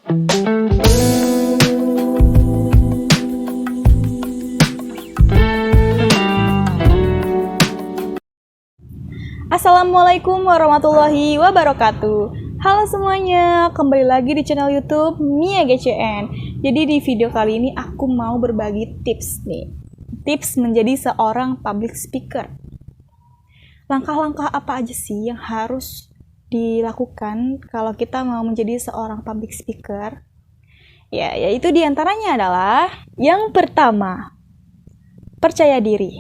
Assalamualaikum warahmatullahi wabarakatuh. Halo semuanya, kembali lagi di channel YouTube Mia GCN. Jadi di video kali ini aku mau berbagi tips nih. Tips menjadi seorang public speaker. Langkah-langkah apa aja sih yang harus dilakukan kalau kita mau menjadi seorang public speaker? Ya, yaitu diantaranya adalah yang pertama, percaya diri.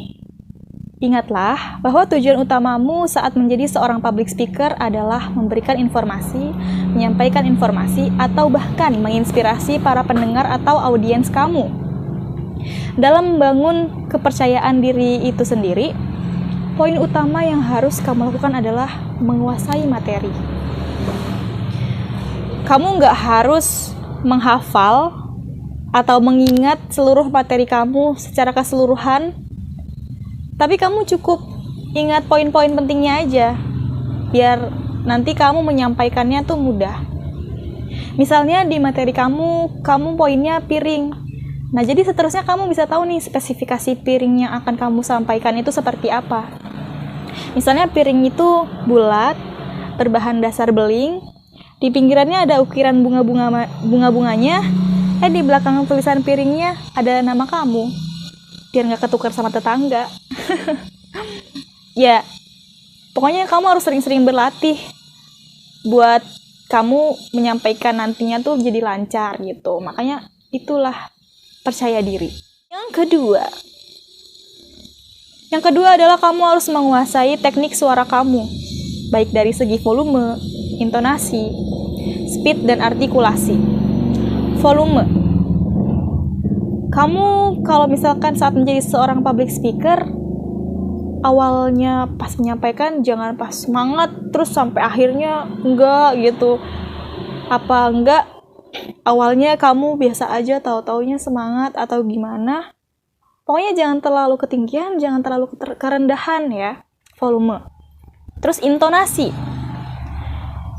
Ingatlah bahwa tujuan utamamu saat menjadi seorang public speaker adalah memberikan informasi, menyampaikan informasi, atau bahkan menginspirasi para pendengar atau audiens kamu. Dalam membangun kepercayaan diri itu sendiri, poin utama yang harus kamu lakukan adalah menguasai materi. Kamu nggak harus menghafal atau mengingat seluruh materi kamu secara keseluruhan, tapi kamu cukup ingat poin-poin pentingnya aja, biar nanti kamu menyampaikannya tuh mudah. Misalnya di materi kamu poinnya piring. Nah, jadi seterusnya kamu bisa tahu nih spesifikasi piring yang akan kamu sampaikan itu seperti apa. Misalnya piring itu bulat, berbahan dasar beling, di pinggirannya ada ukiran bunga-bunganya, di belakang tulisan piringnya ada nama kamu. Biar nggak ketukar sama tetangga. Ya, pokoknya kamu harus sering-sering berlatih buat kamu menyampaikan nantinya tuh jadi lancar gitu. Makanya itulah percaya diri. Yang kedua adalah kamu harus menguasai teknik suara kamu, baik dari segi volume, intonasi, speed, dan artikulasi. Volume. Kamu kalau misalkan saat menjadi seorang public speaker, awalnya pas menyampaikan jangan pas semangat terus sampai akhirnya enggak gitu. Apa enggak awalnya kamu biasa aja, tahu-taunya semangat atau gimana. Pokoknya jangan terlalu ketinggian, jangan terlalu kerendahan ya. Volume. Terus intonasi.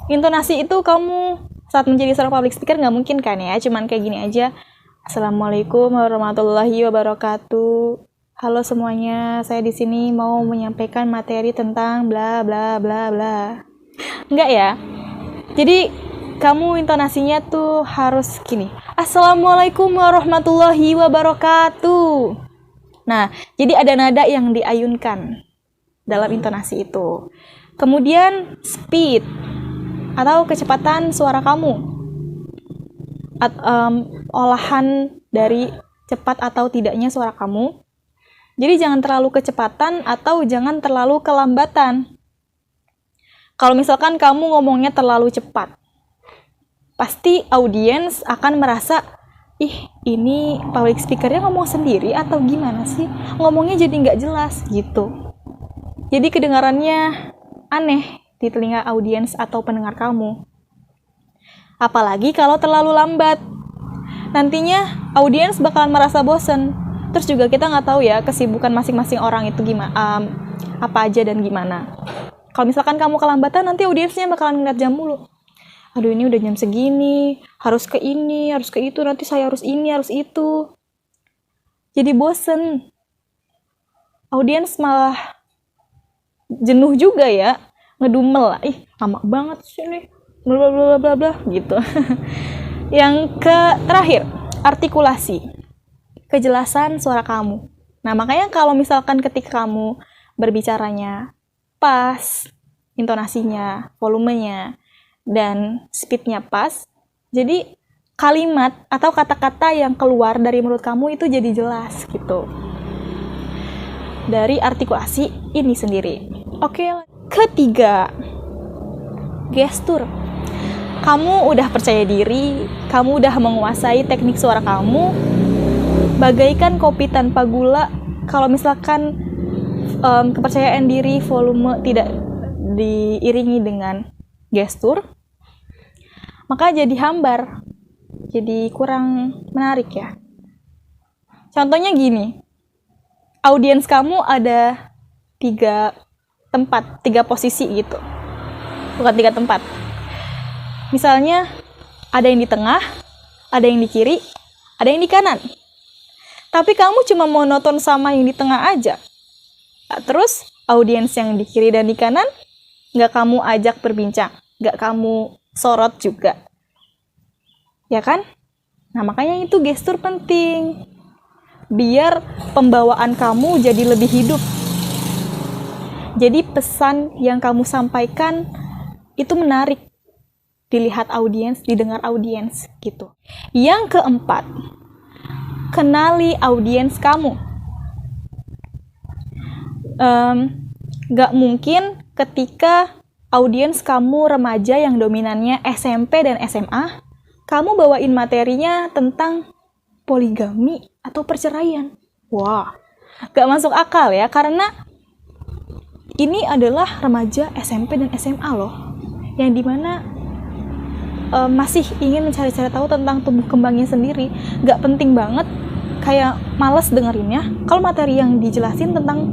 Intonasi itu kamu saat menjadi seorang public speaker nggak mungkin kan ya, cuman kayak gini aja. Assalamualaikum warahmatullahi wabarakatuh. Halo semuanya, saya di sini mau menyampaikan materi tentang bla bla bla bla. Enggak ya? Jadi kamu intonasinya tuh harus gini. Assalamualaikum warahmatullahi wabarakatuh. Nah, jadi ada nada yang diayunkan dalam intonasi itu. Kemudian speed atau kecepatan suara kamu. Olahan dari cepat atau tidaknya suara kamu. Jadi jangan terlalu kecepatan atau jangan terlalu kelambatan. Kalau misalkan kamu ngomongnya terlalu cepat, pasti audiens akan merasa, ini public speakernya ngomong sendiri atau gimana sih? Ngomongnya jadi nggak jelas gitu. Jadi kedengarannya aneh di telinga audiens atau pendengar kamu. Apalagi kalau terlalu lambat. Nantinya audiens bakalan merasa bosen. Terus juga kita nggak tahu ya kesibukan masing-masing orang itu gimana, apa aja dan gimana. Kalau misalkan kamu kelambatan, nanti audiensnya bakalan ngeliat jam mulu. Aduh, ini udah jam segini, harus ke ini, harus ke itu, nanti saya harus ini, harus itu. Jadi bosen. Audiens malah jenuh juga ya, ngedumel lah. Lama banget sih nih. Bla bla bla bla gitu. Yang terakhir, artikulasi. Kejelasan suara kamu. Nah, makanya kalau misalkan ketika kamu berbicaranya pas, intonasinya, volumenya, dan speednya pas, jadi kalimat atau kata-kata yang keluar dari mulut kamu itu jadi jelas gitu. Dari artikulasi ini sendiri. Oke, ketiga, gestur. Kamu udah percaya diri, kamu udah menguasai teknik suara kamu, bagaikan kopi tanpa gula. Kalau misalkan kepercayaan diri, volume tidak diiringi dengan gestur, maka jadi hambar, jadi kurang menarik ya. Contohnya gini, audiens kamu ada 3 tempat, 3 posisi gitu, bukan 3 tempat. Misalnya Ada yang di tengah, ada yang di kiri, ada yang di kanan. Tapi kamu cuma monoton sama yang di tengah aja. Terus audiens yang di kiri dan di kanan nggak kamu ajak berbincang, nggak kamu sorot juga. Ya kan? Nah, makanya itu gestur penting. Biar pembawaan kamu jadi lebih hidup. Jadi pesan yang kamu sampaikan itu menarik dilihat audiens, didengar audiens gitu. Yang keempat, kenali audiens kamu. Gak mungkin ketika audiens kamu remaja yang dominannya SMP dan SMA, kamu bawain materinya tentang poligami atau perceraian. Wah, gak masuk akal ya, karena ini adalah remaja SMP dan SMA loh, yang dimana masih ingin mencari-cari tahu tentang tumbuh kembangnya sendiri. Gak penting banget, kayak males dengerinnya kalau materi yang dijelasin tentang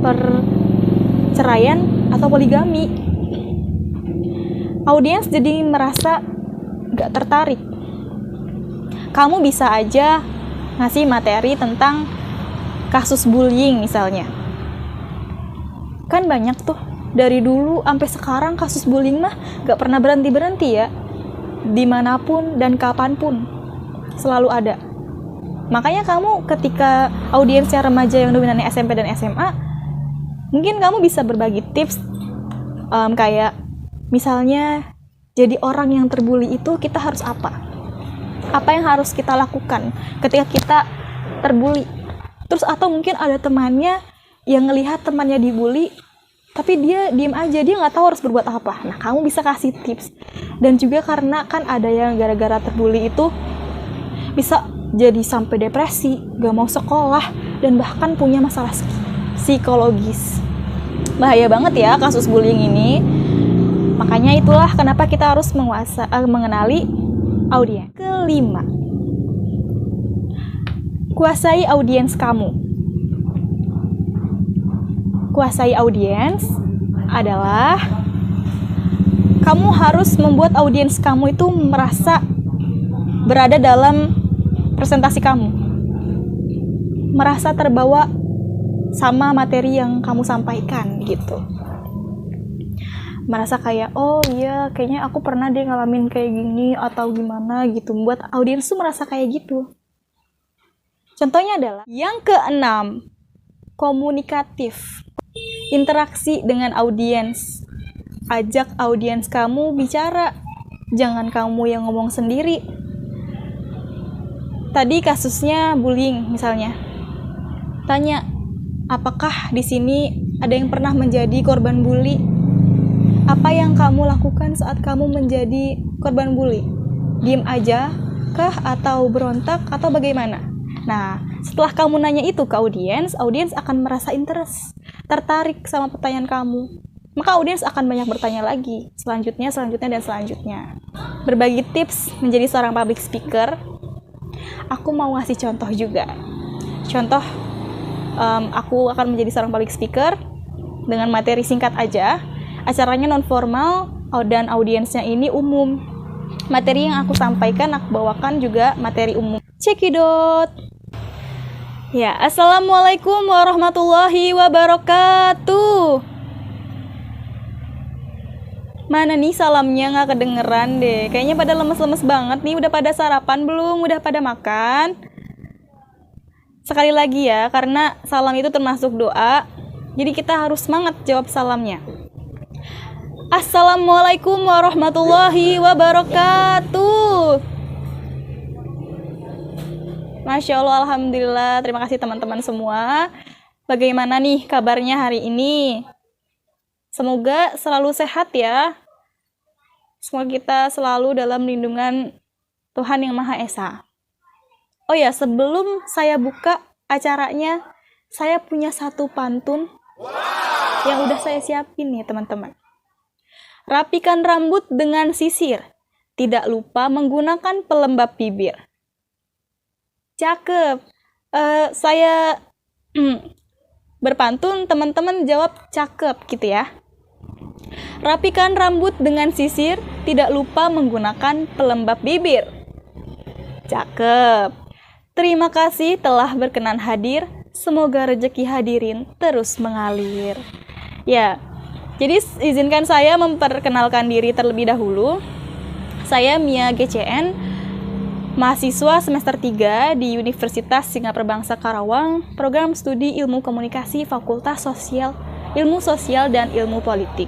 perceraian atau poligami. Audiens jadi merasa gak tertarik. Kamu bisa aja ngasih materi tentang kasus bullying misalnya. Kan banyak tuh, dari dulu sampai sekarang kasus bullying mah gak pernah berhenti-berhenti ya. Dimanapun dan kapanpun selalu ada. Makanya kamu ketika audiensnya remaja yang dominannya SMP dan SMA, mungkin kamu bisa berbagi tips kayak misalnya jadi orang yang terbully itu kita harus apa? Apa yang harus kita lakukan ketika kita terbully? Terus atau mungkin ada temannya yang ngelihat temannya dibully, tapi dia diem aja, dia nggak tahu harus berbuat apa. Nah, kamu bisa kasih tips. Dan juga karena kan ada yang gara-gara terbully itu bisa jadi sampai depresi, gak mau sekolah, dan bahkan punya masalah psikologis. Bahaya banget ya kasus bullying ini. Makanya itulah kenapa kita harus mengenali audiens. Kelima, kuasai audiens kamu. Kuasai audiens adalah kamu harus membuat audiens kamu itu merasa berada dalam presentasi kamu, merasa terbawa sama materi yang kamu sampaikan gitu, merasa kayak oh iya kayaknya aku pernah deh ngalamin kayak gini atau gimana gitu, membuat audiens tuh merasa kayak gitu. Contohnya adalah yang keenam, komunikatif. Interaksi dengan audiens. Ajak audiens kamu bicara. Jangan kamu yang ngomong sendiri. Tadi kasusnya bullying misalnya. Tanya, apakah di sini ada yang pernah menjadi korban bully? Apa yang kamu lakukan saat kamu menjadi korban bully? Diam aja kah atau berontak atau bagaimana? Nah, setelah kamu nanya itu ke audiens akan merasa interest, tertarik sama pertanyaan kamu. Maka audiens akan banyak bertanya lagi, selanjutnya, dan selanjutnya. Berbagi tips menjadi seorang public speaker, aku mau ngasih contoh juga. Contoh, aku akan menjadi seorang public speaker dengan materi singkat aja. Acaranya non formal dan audiensnya ini umum. Materi yang aku sampaikan, aku bawakan juga materi umum. Cekidot. Ya, assalamualaikum warahmatullahi wabarakatuh. Mana nih salamnya, nggak kedengeran deh. Kayaknya pada lemes-lemes banget nih. Udah pada sarapan belum? Udah pada makan? Sekali lagi ya, karena salam itu termasuk doa. Jadi kita harus semangat jawab salamnya. Assalamualaikum warahmatullahi wabarakatuh. Masya Allah, Alhamdulillah. Terima kasih teman-teman semua. Bagaimana nih kabarnya hari ini? Semoga selalu sehat ya. Semoga kita selalu dalam lindungan Tuhan Yang Maha Esa. Oh ya, sebelum saya buka acaranya, saya punya satu pantun yang udah saya siapin nih teman-teman. Rapikan rambut dengan sisir, tidak lupa menggunakan pelembab bibir. Cakep. Saya berpantun, teman-teman jawab cakep gitu ya. Rapikan rambut dengan sisir, tidak lupa menggunakan pelembab bibir. Cakep. Terima kasih telah berkenan hadir. Semoga rezeki hadirin terus mengalir. Ya, jadi izinkan saya memperkenalkan diri terlebih dahulu. Saya Mia GCN, mahasiswa semester 3 di Universitas Singapura Bangsa Karawang, program studi Ilmu Komunikasi Fakultas Ilmu Sosial dan Ilmu Politik.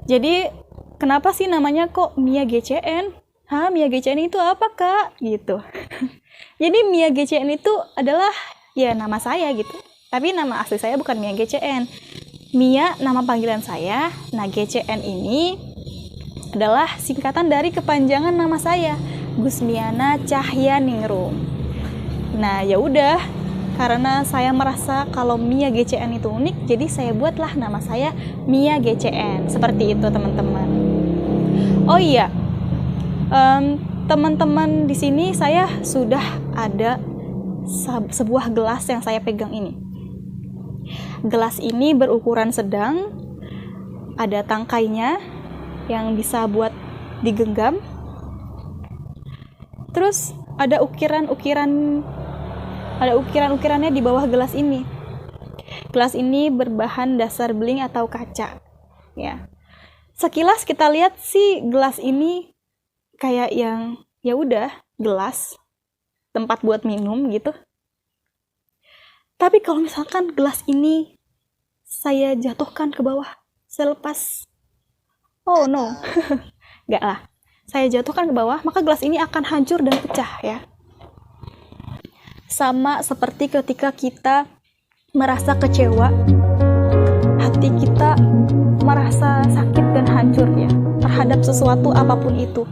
Jadi, kenapa sih namanya kok Mia GCN? Mia GCN itu apa, Kak? Gitu. Jadi, Mia GCN itu adalah ya nama saya gitu. Tapi nama asli saya bukan Mia GCN. Mia nama panggilan saya. Nah, GCN ini adalah singkatan dari kepanjangan nama saya, Gusmiana Cahyaningrum. Nah, ya udah, karena saya merasa kalau Mia GCN itu unik, jadi saya buatlah nama saya Mia GCN. Seperti itu, teman-teman. Oh iya, teman-teman di sini saya sudah ada sebuah gelas yang saya pegang ini. Gelas ini berukuran sedang, ada tangkainya yang bisa buat digenggam. Terus ada ukiran-ukirannya di bawah gelas ini. Gelas ini berbahan dasar beling atau kaca. Ya. Sekilas kita lihat sih gelas ini kayak yang ya udah gelas tempat buat minum gitu. Tapi kalau misalkan gelas ini saya jatuhkan ke bawah, saya lepas, oh no, enggak lah, saya jatuhkan ke bawah, maka gelas ini akan hancur dan pecah ya. Sama seperti ketika kita merasa kecewa, hati kita merasa sakit dan hancur ya, terhadap sesuatu apapun itu.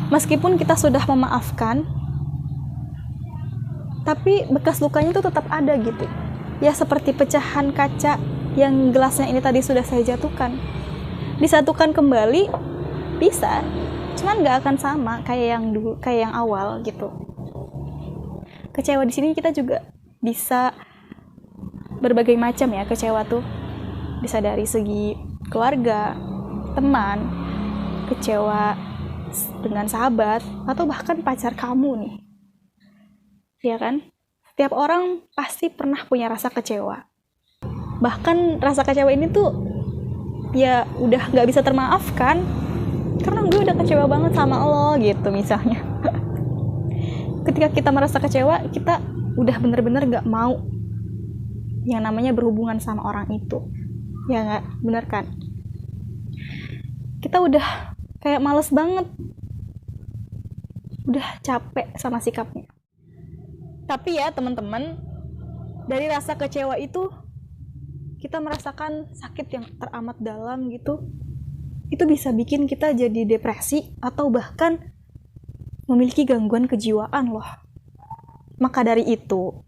Meskipun kita sudah memaafkan, tapi bekas lukanya itu tetap ada gitu. Ya seperti pecahan kaca yang gelasnya ini tadi sudah saya jatuhkan. Disatukan kembali bisa, cuman nggak akan sama kayak yang dulu, kayak yang awal gitu. Kecewa di sini kita juga bisa berbagai macam ya kecewa tuh. Bisa dari segi keluarga, teman, kecewa dengan sahabat, atau bahkan pacar kamu nih. Ya kan? Setiap orang pasti pernah punya rasa kecewa. Bahkan rasa kecewa ini tuh ya udah gak bisa termaafkan karena gue udah kecewa banget sama lo gitu misalnya. Ketika kita merasa kecewa, kita udah bener-bener gak mau yang namanya berhubungan sama orang itu. Ya gak? Bener kan? Kita udah kayak males banget, udah capek sama sikapnya. Tapi ya teman-teman, dari rasa kecewa itu kita merasakan sakit yang teramat dalam gitu. Itu bisa bikin kita jadi depresi atau bahkan memiliki gangguan kejiwaan loh. Maka dari itu,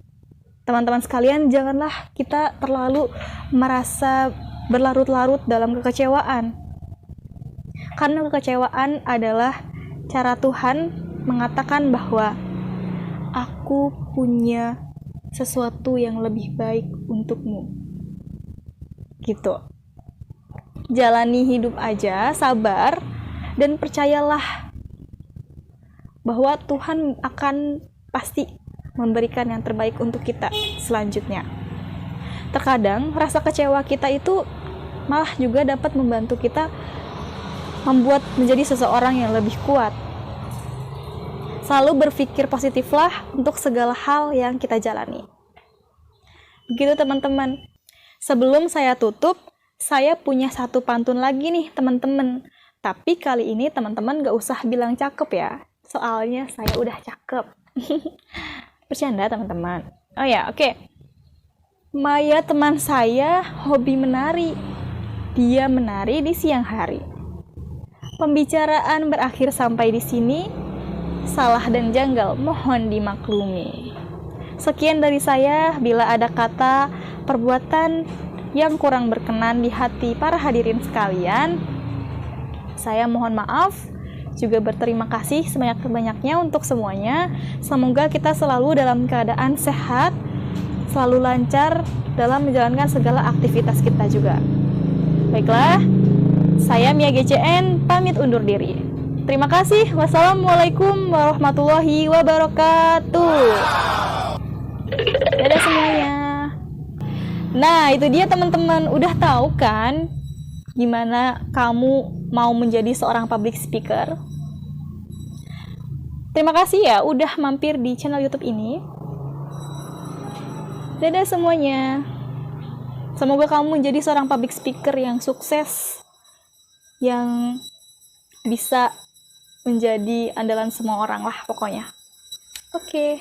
teman-teman sekalian, janganlah kita terlalu merasa berlarut-larut dalam kekecewaan. Karena kekecewaan adalah cara Tuhan mengatakan bahwa aku punya sesuatu yang lebih baik untukmu. Gitu. Jalani hidup aja, sabar, dan percayalah bahwa Tuhan akan pasti memberikan yang terbaik untuk kita selanjutnya. Terkadang rasa kecewa kita itu malah juga dapat membantu kita membuat menjadi seseorang yang lebih kuat. Selalu berpikir positiflah untuk segala hal yang kita jalani. Begitu teman-teman. Sebelum saya tutup, saya punya satu pantun lagi nih teman-teman. Tapi kali ini teman-teman gak usah bilang cakep ya. Soalnya saya udah cakep. Bercanda teman-teman. Oh ya, oke. Maya teman saya hobi menari. Dia menari di siang hari. Pembicaraan berakhir sampai di sini. Salah dan janggal mohon dimaklumi. Sekian dari saya. Bila ada kata, perbuatan yang kurang berkenan di hati para hadirin sekalian, saya mohon maaf. Juga berterima kasih sebanyak-banyaknya untuk semuanya. Semoga kita selalu dalam keadaan sehat, selalu lancar dalam menjalankan segala aktivitas kita juga. Baiklah, saya Mia GCN pamit undur diri. Terima kasih. Wassalamualaikum warahmatullahi wabarakatuh. Dadah semuanya. Nah, itu dia teman-teman. Udah tahu kan gimana kamu mau menjadi seorang public speaker? Terima kasih ya udah mampir di channel YouTube ini. Dadah semuanya. Semoga kamu menjadi seorang public speaker yang sukses, yang bisa menjadi andalan semua orang lah pokoknya. Oke.